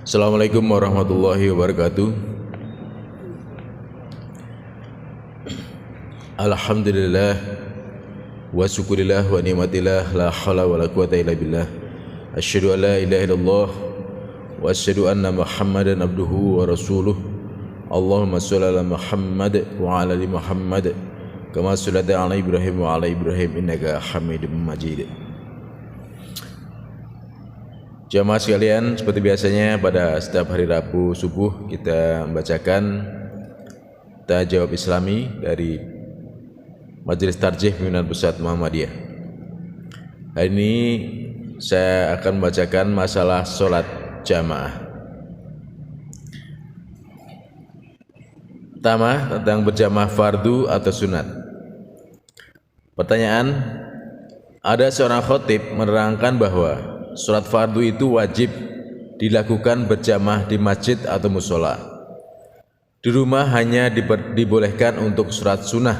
Assalamualaikum warahmatullahi wabarakatuh. Alhamdulillah wa syukurillah wa ni'matillah la haula wa la quwata illa billah. Asyhadu an la ilaha illallah wa asyhadu anna Muhammadan abduhu wa rasuluh. Allahumma shalli ala Muhammad wa ala ali Muhammad kama shallaita ala Ibrahim wa ala Ibrahim innaka Hamidum Majid. Jamaah sekalian, seperti biasanya pada setiap hari Rabu subuh kita membacakan Tajawab Islami dari Majelis Tarjih Pimpinan Pusat Muhammadiyah. Hari ini saya akan membacakan masalah sholat jamaah. Pertama, tentang berjamaah fardu atau sunat. Pertanyaan, ada seorang khatib menerangkan bahwa sholat fardu itu wajib dilakukan berjamaah di masjid atau musola. Di rumah hanya dibolehkan untuk sholat sunnah.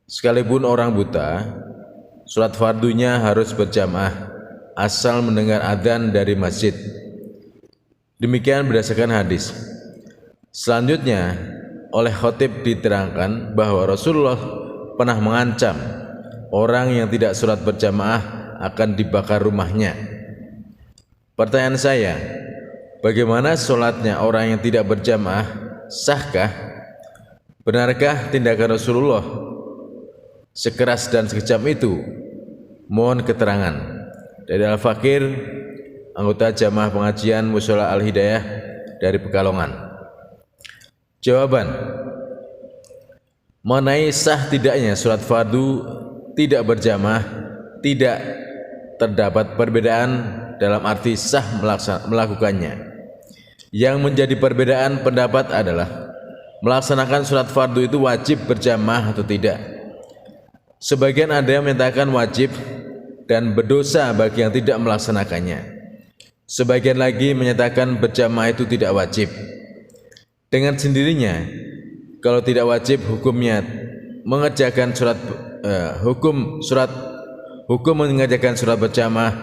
Sekalipun orang buta, sholat fardunya harus berjamaah asal mendengar adzan dari masjid. Demikian berdasarkan hadis. Selanjutnya, oleh khatib diterangkan bahwa Rasulullah pernah mengancam orang yang tidak sholat berjamaah akan dibakar rumahnya. Pertanyaan saya, bagaimana sholatnya orang yang tidak berjamaah? Sahkah? Benarkah tindakan Rasulullah sekeras dan sekejam itu? Mohon keterangan. Dari Al-Fakir, anggota jamaah pengajian Mushola Al-Hidayah dari Pekalongan. Jawaban, mengenai sah tidaknya sholat fardu tidak berjamaah, tidak terdapat perbedaan dalam arti sah melakukannya. Yang menjadi perbedaan pendapat adalah melaksanakan sholat fardu itu wajib berjamaah atau tidak. Sebagian ada yang menyatakan wajib dan berdosa bagi yang tidak melaksanakannya. Sebagian lagi menyatakan berjamaah itu tidak wajib. Dengan sendirinya, kalau tidak wajib hukumnya mengerjakan hukum mengerjakan sholat berjamaah.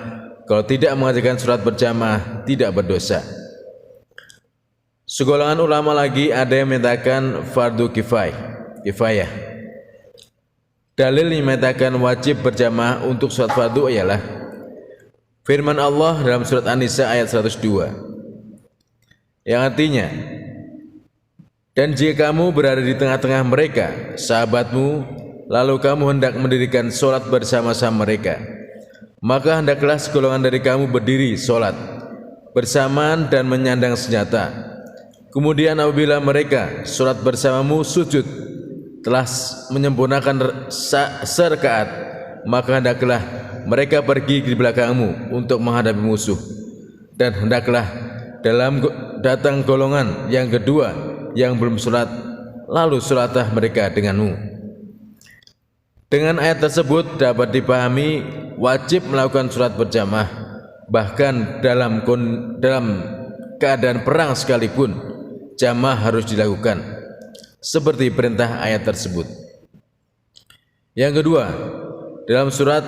Kalau tidak mengerjakan sholat berjamaah tidak berdosa. Segolongan ulama lagi ada yang menyatakan fardu kifayah. Dalil yang menyatakan wajib berjamaah untuk sholat fardu ialah firman Allah dalam surat An-Nisa ayat 102 yang artinya, dan jika kamu berada di tengah-tengah mereka, sahabatmu, lalu kamu hendak mendirikan sholat bersama-sama mereka, maka hendaklah segolongan dari kamu berdiri sholat bersamaan dan menyandang senjata. Kemudian apabila mereka sholat bersamamu sujud telah menyempurnakan serakaat, maka hendaklah mereka pergi di belakangmu untuk menghadapi musuh. Dan hendaklah datang golongan yang kedua yang belum sholat, lalu sholatlah mereka denganmu. Dengan ayat tersebut dapat dipahami wajib melakukan sholat berjamaah, bahkan dalam keadaan perang sekalipun jamaah harus dilakukan, seperti perintah ayat tersebut. Yang kedua, dalam surat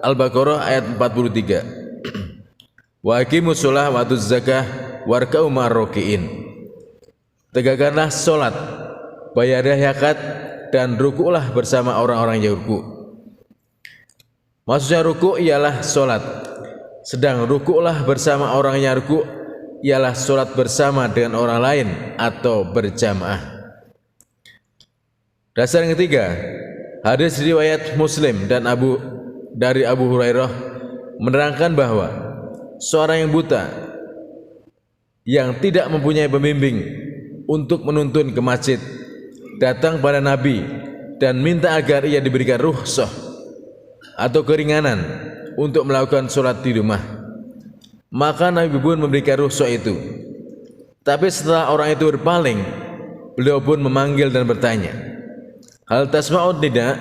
Al-Baqarah ayat 43, wa aqimus shalah wa atuz zakah warka'u ma'ar-raki'in. Tegakkanlah sholat, bayarlah zakat, dan rukuklah bersama orang-orang yang rukuk. Maksudnya rukuk ialah sholat, sedang rukuklah bersama orang yang rukuk ialah sholat bersama dengan orang lain atau berjamaah. Dasar yang ketiga, hadis riwayat Muslim dan dari Abu Hurairah menerangkan bahwa seorang yang buta yang tidak mempunyai pembimbing untuk menuntun ke masjid datang pada Nabi dan minta agar ia diberikan rukhsah atau keringanan untuk melakukan sholat di rumah. Maka Nabi pun memberikan rukhsah itu. Tapi setelah orang itu berpaling, beliau pun memanggil dan bertanya, hal tasma'ud tidak?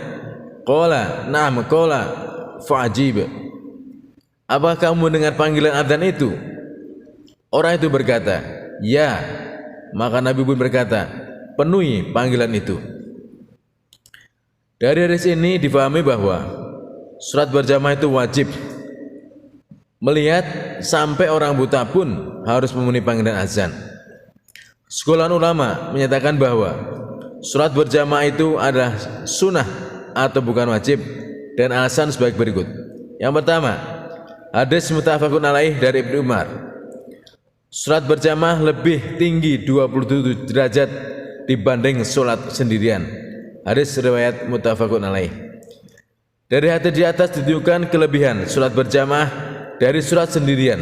Qala na'am qala fa'ajib. Apakah kamu dengar panggilan adzan itu? Orang itu berkata, ya. Maka Nabi pun berkata, penuhi panggilan itu. Dari hadis ini difahami bahwa sholat berjamaah itu wajib melihat sampai orang buta pun harus memenuhi panggilan azan. Sekolah ulama menyatakan bahwa sholat berjamaah itu adalah sunnah atau bukan wajib, dan alasan sebagai berikut. Yang pertama, hadis muttafaqun alaih dari Ibnu Umar. Sholat berjamaah lebih tinggi 27 derajat dibanding sholat sendirian. Hadis riwayat muttafaqun alaih. Dari hadis di atas ditunjukkan kelebihan sholat berjamaah dari sholat sendirian.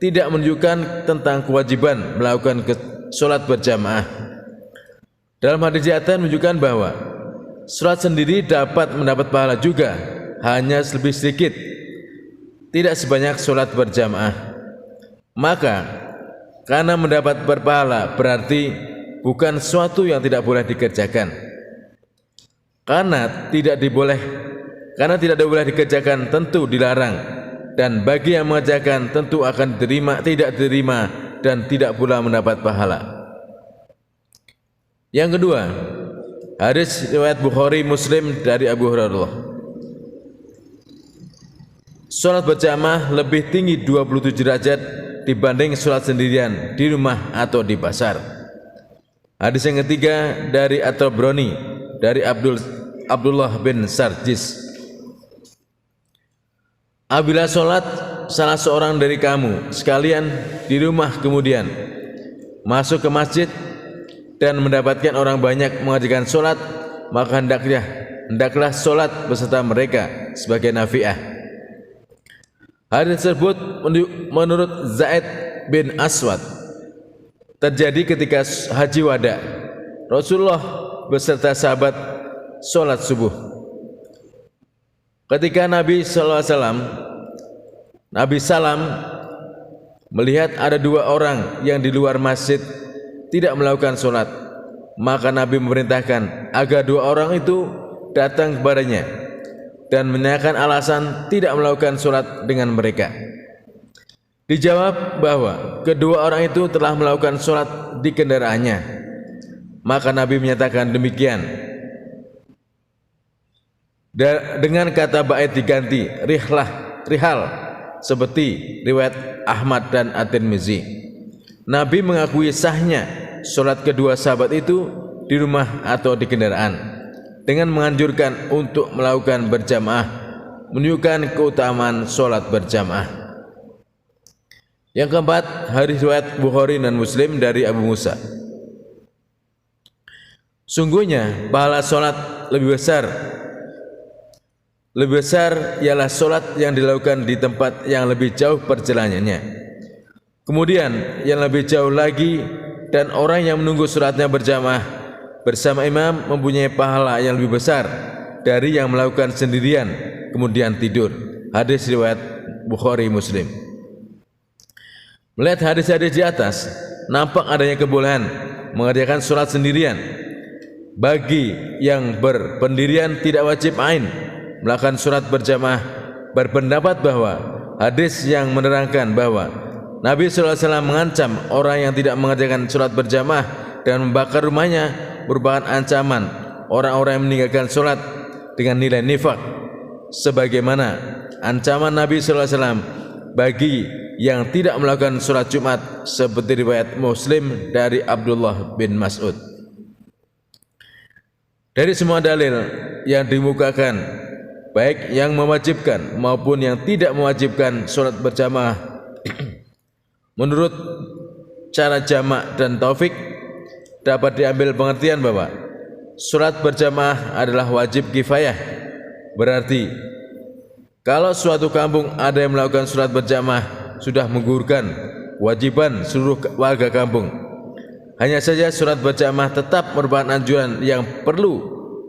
Tidak menunjukkan tentang kewajiban melakukan sholat berjamaah. Dalam hadis di atas menunjukkan bahwa sholat sendiri dapat mendapat pahala juga, hanya lebih sedikit, tidak sebanyak sholat berjamaah. Maka karena mendapat berpahala berarti bukan sesuatu yang tidak boleh dikerjakan. Karena tidak boleh dikerjakan tentu dilarang, dan bagi yang mengerjakan tentu akan tidak diterima dan tidak pula mendapat pahala. Yang kedua, hadis riwayat Bukhari Muslim dari Abu Hurairah. Salat berjamaah lebih tinggi 27 derajat dibanding salat sendirian di rumah atau di pasar. Hadis yang ketiga dari At-Tabrani dari Abdullah bin Sarjis. Apabila sholat salah seorang dari kamu sekalian di rumah, kemudian masuk ke masjid dan mendapatkan orang banyak mengerjakan sholat, maka hendaklah sholat beserta mereka sebagai nafiah. Hadis tersebut menurut Zaid bin Aswad terjadi ketika haji wada. Rasulullah beserta sahabat sholat subuh. Ketika Nabi salam melihat ada dua orang yang di luar masjid tidak melakukan sholat, maka Nabi memerintahkan agar dua orang itu datang kepadanya dan menanyakan alasan tidak melakukan sholat dengan mereka. Dijawab bahwa kedua orang itu telah melakukan sholat di kendaraannya. Maka Nabi menyatakan demikian dengan kata bait diganti rihal, seperti riwayat Ahmad dan At-Tirmizi. Nabi mengakui sahnya sholat kedua sahabat itu di rumah atau di kendaraan dengan menganjurkan untuk melakukan berjamaah, menunjukkan keutamaan sholat berjamaah. Yang keempat, hadis riwayat Bukhari dan Muslim dari Abu Musa. Sungguhnya pahala sholat lebih besar ialah sholat yang dilakukan di tempat yang lebih jauh perjalanannya. Kemudian yang lebih jauh lagi, dan orang yang menunggu sholatnya berjamaah bersama imam mempunyai pahala yang lebih besar dari yang melakukan sendirian kemudian tidur. Hadis riwayat Bukhari Muslim. Melihat hadis-hadis di atas, nampak adanya kebolehan mengerjakan sholat sendirian. Bagi yang berpendirian tidak wajib ain melakukan sholat berjamaah, berpendapat bahwa hadis yang menerangkan bahwa Nabi SAW mengancam orang yang tidak mengerjakan sholat berjamaah dan membakar rumahnya merupakan ancaman orang-orang yang meninggalkan sholat dengan nilai nifak, sebagaimana ancaman Nabi SAW bagi yang tidak melakukan sholat Jumat, seperti riwayat Muslim dari Abdullah bin Mas'ud. Dari semua dalil yang dimukakan, baik yang mewajibkan maupun yang tidak mewajibkan sholat berjamaah, menurut cara jamak dan taufik, dapat diambil pengertian bahwa sholat berjamaah adalah wajib kifayah. Berarti kalau suatu kampung ada yang melakukan sholat berjamaah, sudah menggugurkan kewajiban seluruh warga kampung. Hanya saja sholat berjamaah tetap merupakan anjuran yang perlu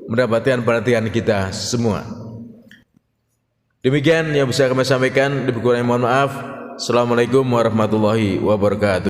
mendapatkan perhatian kita semua. Demikian yang bisa kami sampaikan. Lebih kurang mohon maaf. Assalamualaikum warahmatullahi wabarakatuh.